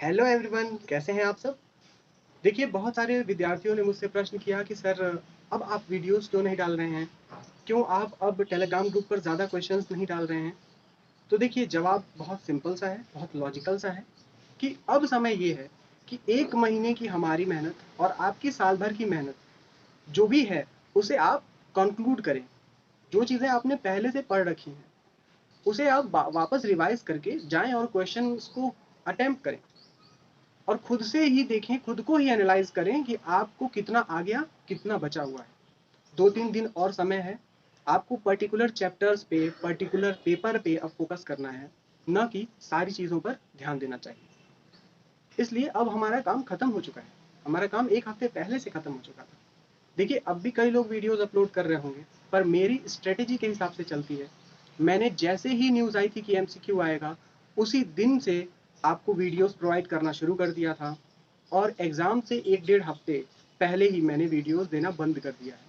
Hello everyone, कैसे हैं आप सब। देखिए, बहुत सारे विद्यार्थियों ने मुझसे प्रश्न किया कि सर, अब आप वीडियोस क्यों नहीं डाल रहे हैं, क्यों आप अब टेलीग्राम ग्रुप पर ज़्यादा क्वेश्चंस नहीं डाल रहे हैं। तो देखिए, जवाब बहुत सिंपल सा है, बहुत लॉजिकल सा है कि अब समय ये है कि 1 महीने की हमारी मेहनत और आपकी साल भर की मेहनत जो भी है उसे आप कंक्लूड करें। जो चीज़ें आपने पहले से पढ़ रखी हैं उसे आप वापस रिवाइज करके जाएं और क्वेश्चन को अटेम्प्ट करें और खुद से ही देखें, खुद को ही एनालाइज करें कि आपको कितना आ गया, कितना बचा हुआ है। 2-3 दिन और समय है। आपको पर्टिकुलर चैप्टर्स पे, पर्टिकुलर पेपर पे अब फोकस करना है, न कि सारी चीज़ों पर ध्यान देना चाहिए। इसलिए अब हमारा काम खत्म हो चुका है। हमारा काम 1 हफ्ते पहले से खत्म हो चुका था। देखिए, अब भी कई लोग वीडियोस अपलोड कर रहे होंगे, पर मेरी स्ट्रेटेजी के हिसाब से चलती है। मैंने जैसे ही न्यूज़ आई थी कि एमसीक्यू आएगा, उसी दिन से आपको वीडियोस प्रोवाइड करना शुरू कर दिया था और एग्ज़ाम से 1-1.5 हफ्ते पहले ही मैंने वीडियोस देना बंद कर दिया है।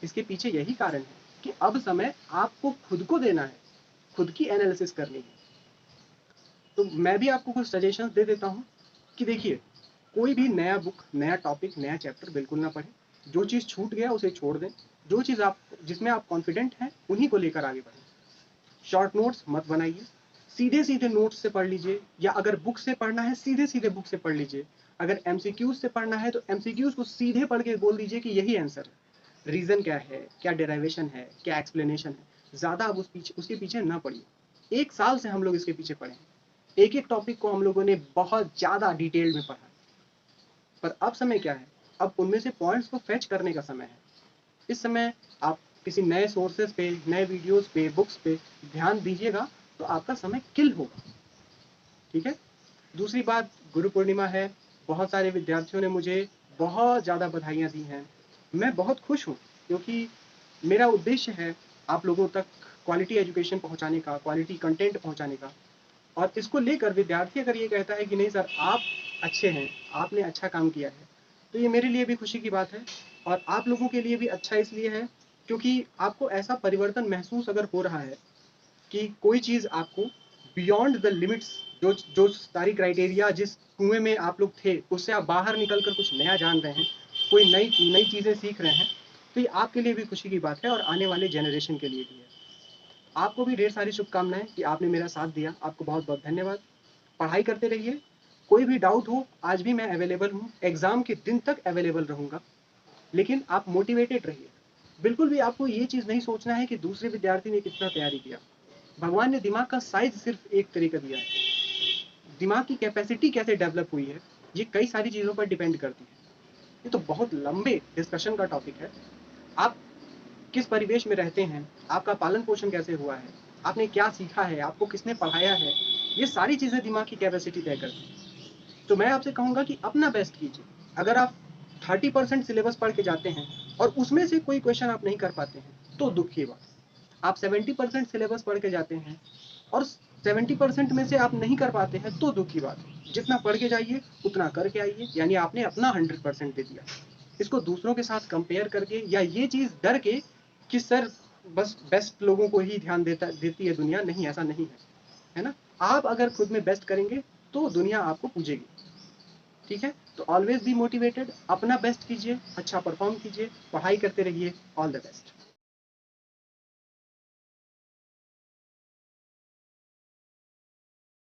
इसके पीछे यही कारण है कि अब समय आपको खुद को देना है, खुद की एनालिसिस करनी है। तो मैं भी आपको कुछ सजेशंस दे देता हूँ कि देखिए, कोई भी नया बुक, नया टॉपिक, नया चैप्टर बिल्कुल ना पढ़ें। जो चीज़ छूट गया उसे छोड़ दें। जो चीज़ आप जिसमें आप कॉन्फिडेंट हैं उन्हीं को लेकर आगे बढ़ें। शॉर्ट नोट्स मत बनाइए, सीधे सीधे नोट्स से पढ़ लीजिए, या अगर बुक से पढ़ना है सीधे सीधे बुक से पढ़ लीजिए। अगर एमसीक्यूज से पढ़ना है तो एमसीक्यूज को सीधे पढ़ के बोल दीजिए कि यही आंसर है, रीज़न क्या है, क्या डेराइवेशन है, क्या एक्सप्लेनेशन है। ज़्यादा अब उसके पीछे ना पढ़िए। 1 साल से हम लोग इसके पीछे पढ़े हैं। एक एक टॉपिक को हम लोगों ने बहुत ज़्यादा डिटेल में पढ़ा, पर अब समय क्या है, अब उनमें से पॉइंट्स को फेच करने का समय है। इस समय आप किसी नए सोर्सेज पे, नए वीडियोस पे, बुक्स पे ध्यान दीजिएगा तो आपका समय किल होगा। ठीक है। दूसरी बात, गुरु पूर्णिमा है। बहुत सारे विद्यार्थियों ने मुझे बहुत ज़्यादा बधाइयाँ दी हैं। मैं बहुत खुश हूँ, क्योंकि मेरा उद्देश्य है आप लोगों तक क्वालिटी एजुकेशन पहुँचाने का, क्वालिटी कंटेंट पहुँचाने का। और इसको लेकर विद्यार्थी अगर ये कहता है कि नहीं सर, आप अच्छे हैं, आपने अच्छा काम किया है, तो ये मेरे लिए भी खुशी की बात है। और आप लोगों के लिए भी अच्छा इसलिए है क्योंकि आपको ऐसा परिवर्तन महसूस अगर हो रहा है कि कोई चीज़ आपको बियॉन्ड द लिमिट्स, जो जो सारी क्राइटेरिया जिस कुएं में आप लोग थे उससे आप बाहर निकल कर कुछ नया जान रहे हैं, कोई नई नई चीज़ें सीख रहे हैं, तो ये आपके लिए भी खुशी की बात है और आने वाले जनरेशन के लिए भी है। आपको भी ढेर सारी शुभकामनाएं कि आपने मेरा साथ दिया। आपको बहुत बहुत धन्यवाद। पढ़ाई करते रहिए। कोई भी डाउट हो, आज भी मैं अवेलेबल हूँ, एग्ज़ाम के दिन तक अवेलेबल रहूँगा। लेकिन आप मोटिवेटेड रहिए। बिल्कुल भी आपको ये चीज़ नहीं सोचना है कि दूसरे विद्यार्थी ने कितना तैयारी किया। भगवान ने दिमाग का साइज सिर्फ एक तरीका दिया है। दिमाग की कैपेसिटी कैसे डेवलप हुई है, ये कई सारी चीज़ों पर डिपेंड करती है। ये तो बहुत लंबे डिस्कशन का टॉपिक है। आप किस परिवेश में रहते हैं, आपका पालन पोषण कैसे हुआ है, आपने क्या सीखा है, आपको किसने पढ़ाया है, ये सारी चीज़ें दिमाग की कैपेसिटी तय करती हैं। तो मैं आपसे कहूँगा कि अपना बेस्ट कीजिए। अगर आप 30% सिलेबस पढ़ के जाते हैं और उसमें से कोई क्वेश्चन आप नहीं कर पाते हैं तो दुख की बात। आप 70% सिलेबस पढ़ के जाते हैं और 70% में से आप नहीं कर पाते हैं तो दुख की बात है। जितना पढ़ के जाइए उतना करके आइए, यानी आपने अपना 100% दे दिया। इसको दूसरों के साथ कंपेयर करके, या ये चीज़ डर के कि सर बस बेस्ट लोगों को ही ध्यान देती है दुनिया, नहीं, ऐसा नहीं है, है ना। आप अगर खुद में बेस्ट करेंगे तो दुनिया आपको पूजेगी। ठीक है। तो ऑलवेज बी मोटिवेटेड, अपना बेस्ट कीजिए, अच्छा परफॉर्म कीजिए, पढ़ाई करते रहिए। All the best.